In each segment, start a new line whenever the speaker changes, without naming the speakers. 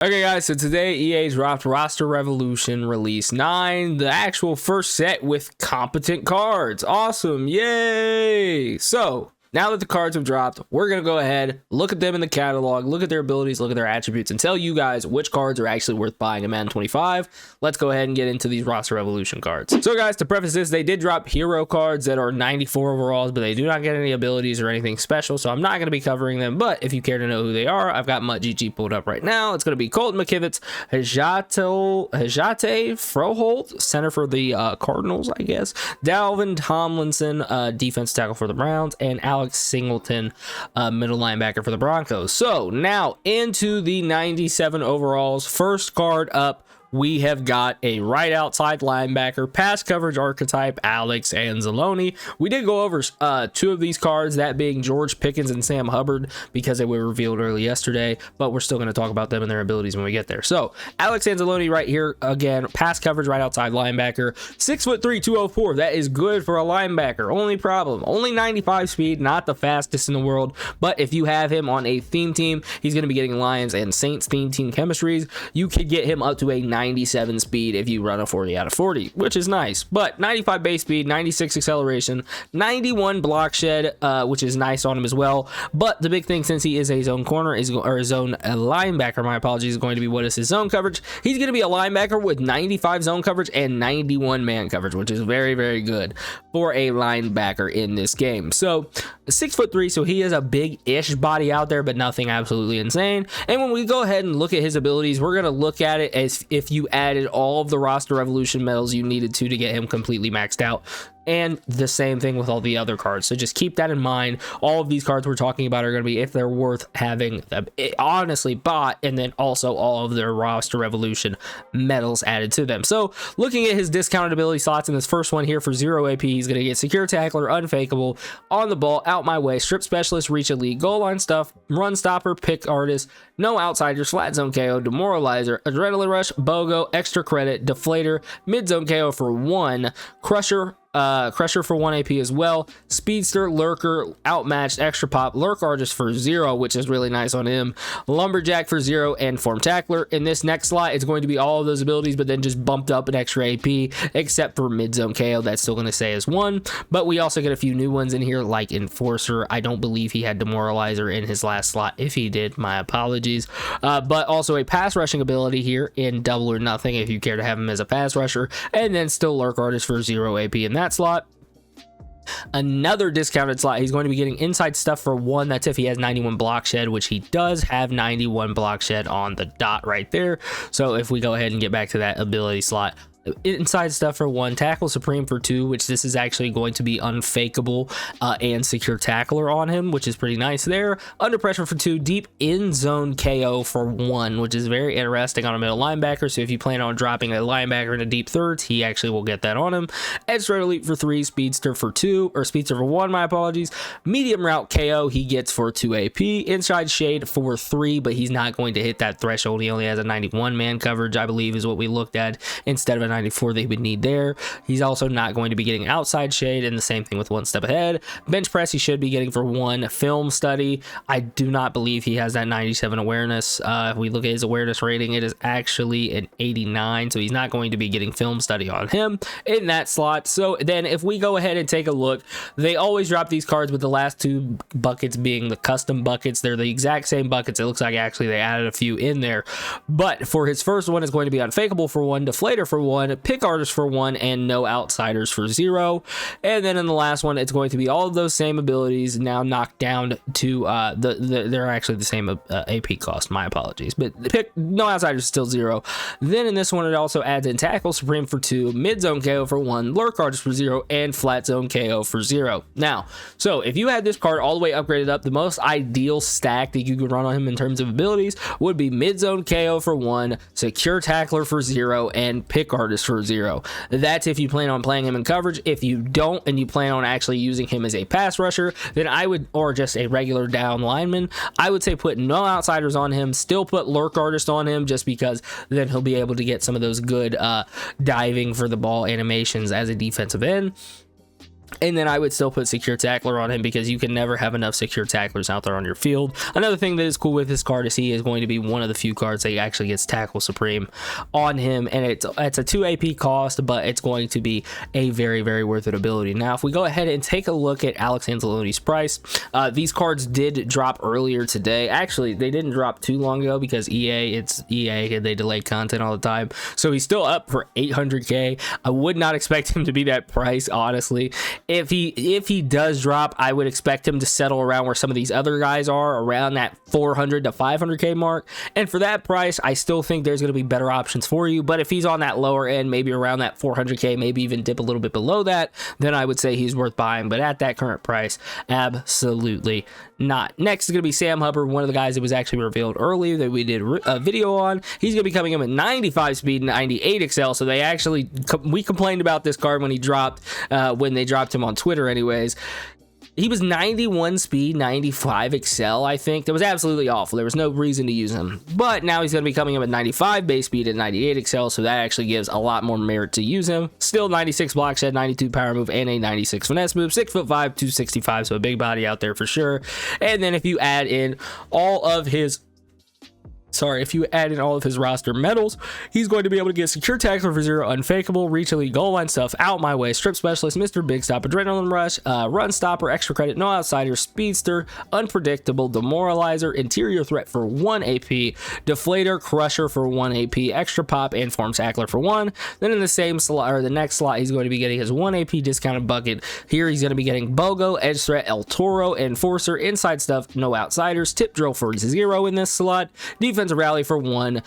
Okay guys, so today EA dropped Roster Revolution Release 9, the actual first set with competent cards. Awesome, yay! So, now that the cards have dropped, we're going to go ahead, look at them in the catalog, look at their abilities, look at their attributes, and tell you guys which cards are actually worth buying in Madden 25. Let's go ahead and get into these Roster Revolution cards. So guys, to preface this, they did drop hero cards that are 94 overalls, but they do not get any abilities or anything special, so I'm not going to be covering them, but if you care to know who they are, I've got MUTGG pulled up right now. It's going to be Colton McKivitz, Hajate Froholt, center for the Cardinals, I guess, Dalvin Tomlinson, defense tackle for the Browns, and Alex Singleton, middle linebacker for the Broncos. So now into the 97 overalls. First card up, we have got a right outside linebacker, pass coverage archetype, Alex Anzalone. We did go over two of these cards, that being George Pickens and Sam Hubbard, because they were revealed early yesterday, but we're still going to talk about them and their abilities when we get there. So Alex Anzalone right here, again, pass coverage right outside linebacker, 6'3", 204. That is good for a linebacker. Only problem, only 95 speed, not the fastest in the world, but if you have him on a theme team, he's going to be getting Lions and Saints theme team chemistries. You could get him up to a 97 speed if you run a 40 out of 40, which is nice. But 95 base speed, 96 acceleration, 91 block shed, which is nice on him as well. But the big thing, since he is a zone corner, or a zone linebacker, my apologies, is going to be what is his zone coverage. He's going to be a linebacker with 95 zone coverage and 91 man coverage, which is very, very good for a linebacker in this game. So 6'3", so he is a big-ish body out there, but nothing absolutely insane. And when we go ahead and look at his abilities, we're going to look at it as if you added all of the Roster Revolution medals you needed to get him completely maxed out. And the same thing with all the other cards. So just keep that in mind. All of these cards we're talking about are going to be if they're worth having honestly bought, and then also all of their Roster Revolution medals added to them. So looking at his discounted ability slots in this first one here, for 0 AP, he's going to get Secure Tackler, Unfakeable, On the Ball, Out My Way, Strip Specialist, Reach Elite, Goal Line Stuff, Run Stopper, Pick Artist, No Outsiders, Flat Zone KO, Demoralizer, Adrenaline Rush, BOGO, Extra Credit, Deflator, Mid Zone KO for 1, Crusher for 1 AP as well, Speedster, Lurker, Outmatched, Extra Pop, Lurk Artist for 0, which is really nice on him, Lumberjack for 0, and Form Tackler. In this next slot, it's going to be all of those abilities, but then just bumped up an extra AP, except for Mid-Zone KO, that's still going to stay as 1, but we also get a few new ones in here, like Enforcer. I don't believe he had Demoralizer in his last slot. If he did, my apologies. But also a pass rushing ability here in Double or Nothing, if you care to have him as a pass rusher, and then still Lurk Artist for 0 AP in that slot. Another discounted slot, he's going to be getting Inside Stuff for 1. That's if he has 91 block shed, which he does have 91 block shed on the dot right there. So if we go ahead and get back to that ability slot, Inside Stuff for 1, Tackle Supreme for 2, which this is actually going to be Unfakeable, and Secure Tackler on him, which is pretty nice there. Under Pressure for 2, Deep In Zone KO for 1, which is very interesting on a middle linebacker. So if you plan on dropping a linebacker in a deep thirds, he actually will get that on him. Edge Threat Elite for 3, Speedster for 2, or Speedster for 1, my apologies. Medium Route KO he gets for 2 AP. Inside Shade for 3, but he's not going to hit that threshold. He only has a 91 man coverage, I believe, is what we looked at, instead of a 94 that he would need there. He's also not going to be getting Outside Shade, and the same thing with One Step Ahead. Bench Press he should be getting for 1. Film Study, I do not believe he has that 97 awareness. If we look at his awareness rating, it is actually an 89, so he's not going to be getting Film Study on him in that slot. So then if we go ahead and take a look, they always drop these cards with the last 2 buckets being the custom buckets. They're the exact same buckets. It looks like actually they added a few in there, but for his first one is going to be Unfakeable for 1, Deflator for 1, Pick Artist for 1, and No Outsiders for 0. And then in the last one, it's going to be all of those same abilities now knocked down to they're actually the same AP cost, my apologies, but No Outsiders is still 0. Then in this one, it also adds in Tackle Supreme for 2, Mid Zone KO for 1, Lurk Artist for 0, and Flat Zone KO for 0. Now, so if you had this card all the way upgraded up, the most ideal stack that you could run on him in terms of abilities would be Mid Zone KO for 1, Secure Tackler for 0, and Pick Artist for 0. That's if you plan on playing him in coverage. If you don't, and you plan on actually using him as a pass rusher, then I would, or just a regular down lineman, I would say put No Outsiders on him, still put Lurk Artist on him, just because then he'll be able to get some of those good diving for the ball animations as a defensive end. And then I would still put secure tackler on him because you can never have enough secure tacklers out there on your field. Another thing that is cool with this card is he is going to be one of the few cards that actually gets tackle supreme on him, and it's a 2 AP cost, but it's going to be a very, very worth it ability. Now, if we go ahead and take a look at Alex Anzalone's price, these cards did drop earlier today. Actually, they didn't drop too long ago because it's EA, and they delay content all the time. So he's still up for 800k. I would not expect him to be that price, honestly. If he does drop, I would expect him to settle around where some of these other guys are, around that 400 to 500k mark. And for that price, I still think there's going to be better options for you. But if he's on that lower end, maybe around that 400k, maybe even dip a little bit below that, then I would say he's worth buying. But at that current price, absolutely not. Next is going to be Sam Hubbard, one of the guys that was actually revealed earlier that we did a video on. He's going to be coming in with 95 speed and 98 excel. So we complained about this card when he dropped, when they dropped him on Twitter anyways. He was 91 speed, 95 excel, I think. That was absolutely awful. There was no reason to use him. But now he's going to be coming in with 95 base speed and 98 excel, so that actually gives a lot more merit to use him. Still 96 block shed, 92 power move, and a 96 finesse move. 6'5", 265, so a big body out there for sure. And then if you add in all of his roster medals, he's going to be able to get secure tackler for 0, unfakeable, reach elite, goal line stuff, out my way, strip specialist, Mr. Big Stop, adrenaline rush, run stopper, extra credit, no outsider, speedster, unpredictable, demoralizer, interior threat for 1 AP, deflator, crusher for 1 AP, extra pop, and form tackler for 1. Then in the same slot, or the next slot, he's going to be getting his 1 AP discounted bucket. Here he's going to be getting Bogo, edge threat, El Toro, enforcer, inside stuff, no outsiders, tip drill for 0 in this slot, defensive rally for 1,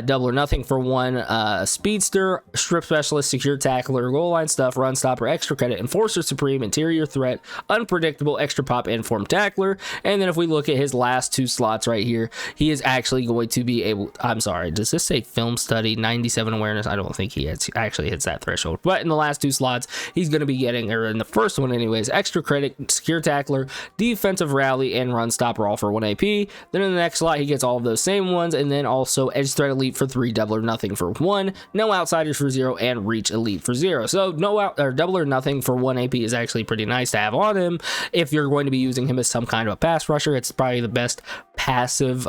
double or nothing for 1, speedster, strip specialist, secure tackler, goal line stuff, run stopper, extra credit, enforcer supreme, interior threat, unpredictable, extra pop, and form tackler. And then if we look at his last 2 slots right here, he is actually going to be able, I'm sorry, does this say film study, 97 awareness? I don't think he actually hits that threshold, but in the last 2 slots, he's going to be getting, or in the first one anyways, extra credit, secure tackler, defensive rally, and run stopper all for 1 AP. Then in the next slot, he gets all of those same ones, and then also edge threat elite for 3, double or nothing for 1, no outsiders for 0, and reach elite for 0. So double or nothing for 1 AP is actually pretty nice to have on him. If you're going to be using him as some kind of a pass rusher, it's probably the best passive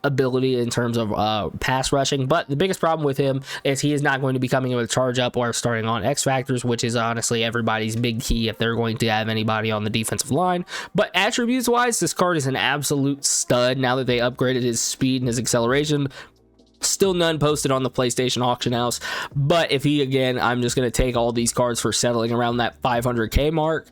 ability in terms of pass rushing. But the biggest problem with him is he is not going to be coming in with charge up or starting on X factors, which is honestly everybody's big key if they're going to have anybody on the defensive line. But attributes wise, this card is an absolute stud now that they upgraded his speed and his acceleration. Still none posted on the PlayStation auction house, but if he, again, I'm just going to take all these cards for settling around that 500k mark,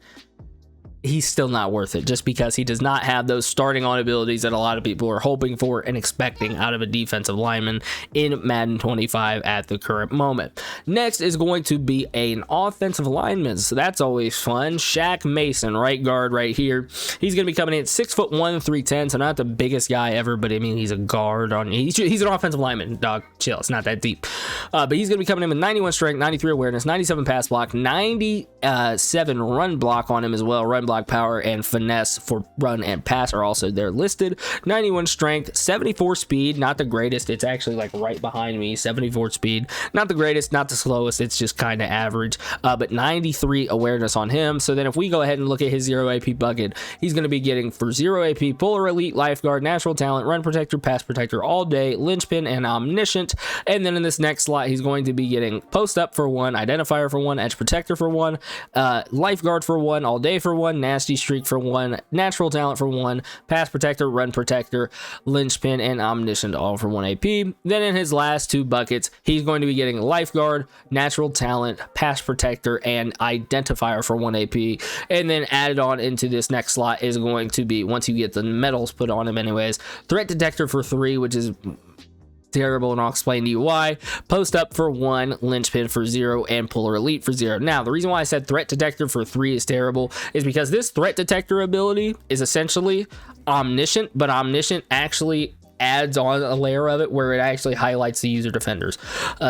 he's still not worth it, just because he does not have those starting on abilities that a lot of people are hoping for and expecting out of a defensive lineman in Madden 25 at the current moment. Next is going to be an offensive lineman, so that's always fun. Shaq Mason, right guard right here. He's going to be coming in at 6'1", 310, so not the biggest guy ever, but I mean, he's a guard on, he's an offensive lineman, dog, chill, it's not that deep. But he's going to be coming in with 91 strength, 93 awareness, 97 pass block, 97 run block on him as well. Run block power and finesse for run and pass are also there listed. 91 strength, 74 speed, not the greatest. It's actually like right behind me. 74 speed, not the greatest, not the slowest. It's just kind of average, but 93 awareness on him. So then if we go ahead and look at his 0 AP bucket, he's going to be getting for 0 AP polar elite, lifeguard, natural talent, run protector, pass protector all day, linchpin, and omniscient. And then in this next slot, he's going to be getting post up for 1, identifier for 1, edge protector for 1, lifeguard for 1, all day for 1, nasty streak for 1, natural talent for 1, pass protector, run protector, linchpin, and omniscient all for 1 AP. Then in his last 2 buckets, he's going to be getting lifeguard, natural talent, pass protector, and identifier for 1 AP. And then added on into this next slot is going to be, once you get the medals put on him anyways, threat detector for 3, which is terrible, and I'll explain to you why. Post up for 1, linchpin for 0, and polar elite for 0. Now, the reason why I said threat detector for 3 is terrible is because this threat detector ability is essentially omniscient, but omniscient actually adds on a layer of it where it actually highlights the user defenders.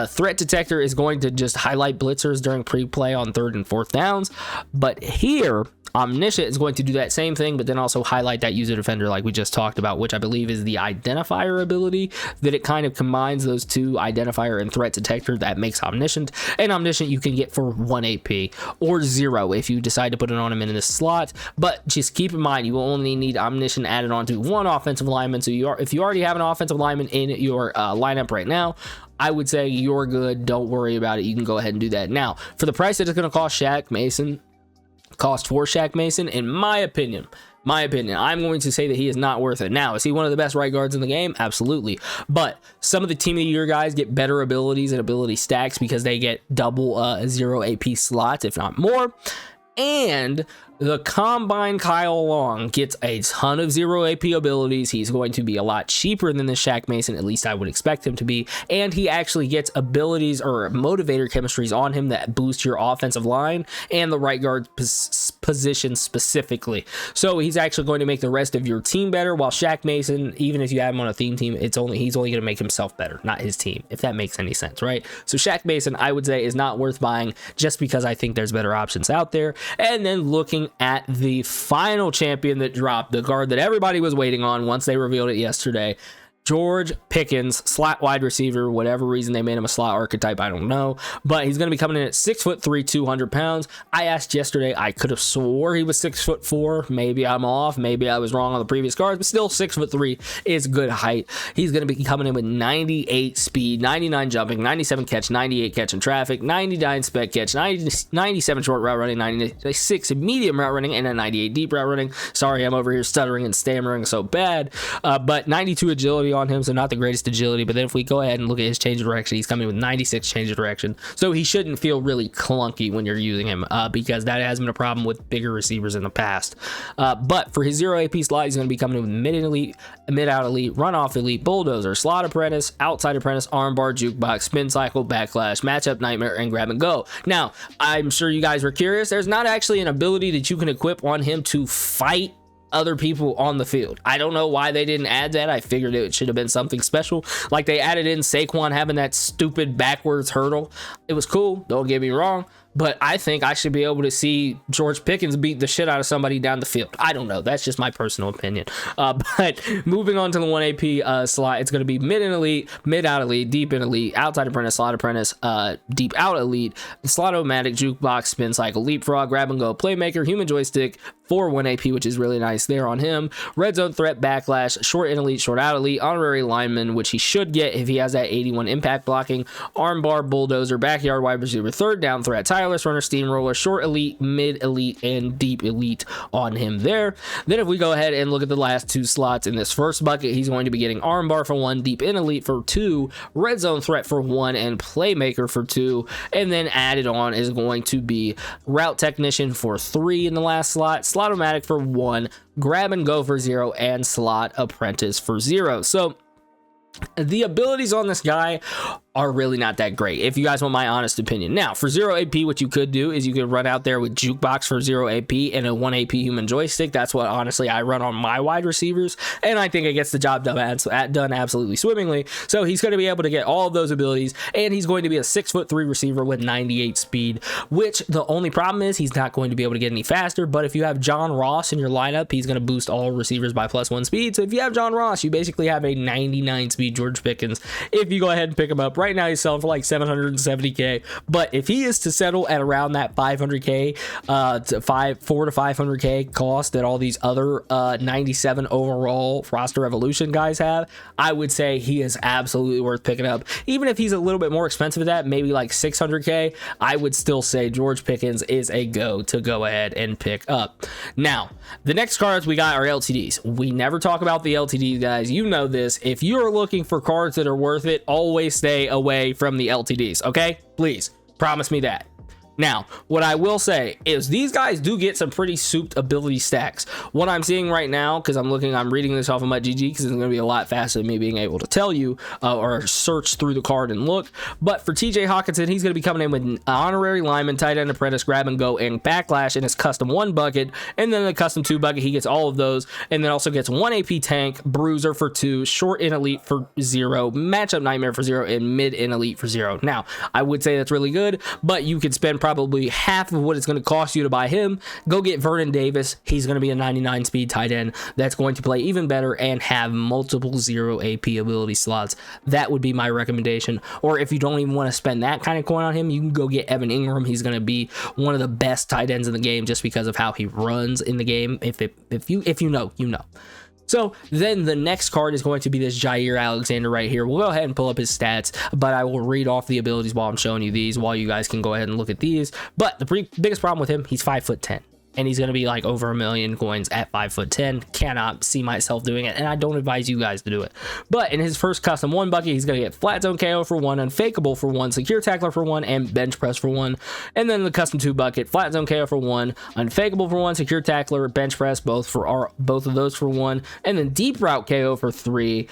Threat detector is going to just highlight blitzers during pre-play on 3rd and 4th downs, but here Omniscient is going to do that same thing, but then also highlight that user defender like we just talked about, which I believe is the identifier ability, that it kind of combines those two, identifier and threat detector, that makes Omniscient. And Omniscient you can get for 1 AP or 0 if you decide to put it on him in this slot, but just keep in mind you will only need Omniscient added on to 1 offensive lineman. So if you already have an offensive lineman in your lineup right now, I would say you're good. Don't worry about it. You can go ahead and do that. Now, for the price that it's going to cost Shaq Mason, in my opinion, I'm going to say that he is not worth it. Now, is he one of the best right guards in the game? Absolutely. But some of the team of the year guys get better abilities and ability stacks because they get double 0 AP slots, if not more. And the Combine Kyle Long gets a ton of 0 AP abilities. He's going to be a lot cheaper than the Shaq Mason, at least I would expect him to be. And he actually gets abilities or motivator chemistries on him that boost your offensive line and the right guard position specifically. So he's actually going to make the rest of your team better, while Shaq Mason, even if you have him on a theme team, he's only going to make himself better, not his team, if that makes any sense, right? So Shaq Mason, I would say, is not worth buying just because I think there's better options out there. And then looking at the final champion that dropped, the card that everybody was waiting on once they revealed it yesterday, George Pickens, slot wide receiver. Whatever reason they made him a slot archetype, I don't know, but he's going to be coming in at 6'3", 200 pounds. I asked yesterday, I could have swore he was 6'4". Maybe I'm off, maybe I was wrong on the previous cards, but still 6'3" is good height. He's going to be coming in with 98 speed, 99 jumping, 97 catch, 98 catch in traffic, 99 spec catch, 97 short route running, 96 medium route running, and a 98 deep route running. Sorry, I'm over here stuttering and stammering so bad, but 92 agility on him, so not the greatest agility. But then if we go ahead and look at his change of direction, he's coming with 96 change of direction, so he shouldn't feel really clunky when you're using him, because that has been a problem with bigger receivers in the past. But for his 0 AP slot, he's going to be coming with mid elite, mid out elite, run off elite, bulldozer, slot apprentice, outside apprentice, armbar, jukebox, spin cycle, backlash, matchup nightmare, and grab and go. Now, I'm sure you guys were curious, there's not actually an ability that you can equip on him to fight other people on the field. I don't know why they didn't add that. I figured it should have been something special, like they added in Saquon having that stupid backwards hurdle. It was cool, don't get me wrong, but I think I should be able to see George Pickens beat the shit out of somebody down the field. I don't know, that's just my personal opinion. But moving on to the 1 AP slot, it's going to be mid in elite, mid out elite, deep in elite, outside apprentice, slot apprentice, deep out elite, slot-o-matic, jukebox, spin cycle, leapfrog, grab and go, playmaker, human joystick for 1 AP, which is really nice there on him, red zone threat, backlash, short in elite, short out elite, honorary lineman, which he should get if he has that 81 impact blocking, armbar, bulldozer, backyard wide receiver, third down threat, tireless runner, steamroller, short elite, mid elite, and deep elite on him there. Then if we go ahead and look at the last 2 slots in this first bucket, he's going to be getting armbar for 1, deep in elite for 2, red zone threat for 1, and playmaker for 2. And then added on is going to be route technician for 3 in the last slot, slot-o-matic for 1, grab and go for 0, and slot apprentice for 0. So the abilities on this guy are really not that great, if you guys want my honest opinion. Now, for 0 AP, what you could do is you could run out there with jukebox for 0 AP and a 1 AP human joystick. That's what honestly I run on my wide receivers, and I think it gets the job done absolutely swimmingly. So he's going to be able to get all of those abilities, and he's going to be a 6'3" receiver with 98 speed, which the only problem is he's not going to be able to get any faster. But if you have John Ross in your lineup, he's going to boost all receivers by +1 speed. So if you have John Ross, you basically have a 99 speed George Pickens if you go ahead and pick him up. Right now he's selling for like 770k, but if he is to settle at around that 500k to 400 to 500k cost that all these other 97 overall roster evolution guys have, I would say he is absolutely worth picking up. Even if he's a little bit more expensive than that, maybe like 600k, I would still say George Pickens is a go ahead and pick up. Now, the next cards we got are LTDs. We never talk about the LTDs, guys. You know this. If you're looking for cards that are worth it, always stay away from the LTDs, okay? Please, promise me that. Now, what I will say is these guys do get some pretty souped ability stacks. What I'm seeing right now, because I'm reading this off of my GG, because it's going to be a lot faster than me being able to tell you or search through the card and look. But for TJ Hawkinson, he's going to be coming in with an honorary lineman, tight end apprentice, grab and go, and backlash in his custom 1 bucket. And then the custom 2 bucket, he gets all of those. And then also gets 1 AP tank, bruiser for 2, short in elite for 0, matchup nightmare for 0, and mid in elite for 0. Now, I would say that's really good, but you could spend probably probably half of what it's going to cost you to buy him, go get Vernon Davis. He's going to be a 99 speed tight end that's going to play even better and have multiple 0 AP ability slots. That would be my recommendation. Or if you don't even want to spend that kind of coin on him, you can go get Evan Ingram. He's going to be one of the best tight ends in the game just because of how he runs in the game. If you know, you know. So then the next card is going to be this Jaire Alexander right here. We'll go ahead and pull up his stats, but I will read off the abilities while I'm showing you these, while you guys can go ahead and look at these. But the biggest problem with him, he's 5'10". And he's going to be like over 1 million coins at 5'10". Cannot see myself doing it, and I don't advise you guys to do it. But in his first custom 1 bucket, he's going to get flat zone KO for 1, unfakeable for 1, secure tackler for 1, and bench press for 1. And then the custom 2 bucket, flat zone KO for 1, unfakeable for 1, secure tackler, bench press, both of those for 1, and then deep route KO for 3,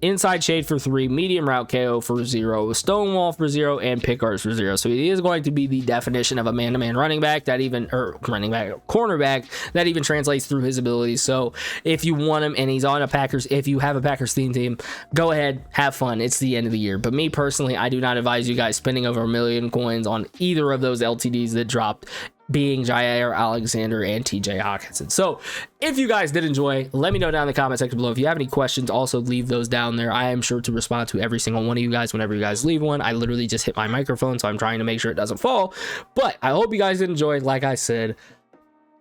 inside shade for 3, medium route KO for 0, stonewall for 0, and pick guards for 0. So he is going to be the definition of a man-to-man running back that even, or running back, cornerback that even translates through his abilities. So if you want him and he's on a Packers, if you have a Packers theme team, go ahead, have fun. It's the end of the year. But me personally, I do not advise you guys spending over 1 million coins on either of those LTDs that dropped, being Jaire Alexander and TJ Hockenson. So if you guys did enjoy, let me know down in the comment section below. If you have any questions, also leave those down there. I am sure to respond to every single one of you guys whenever you guys leave one. I literally just hit my microphone, so I'm trying to make sure it doesn't fall. But I hope you guys did enjoy. Like I said,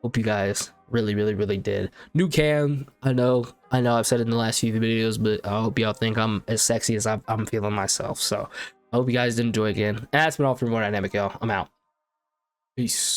hope you guys really did. New cam, I know I've said it in the last few videos, but I hope y'all think I'm as sexy as I'm feeling myself. So I hope you guys did enjoy again. And that's been all for More Dynamic, y'all. I'm out. Peace.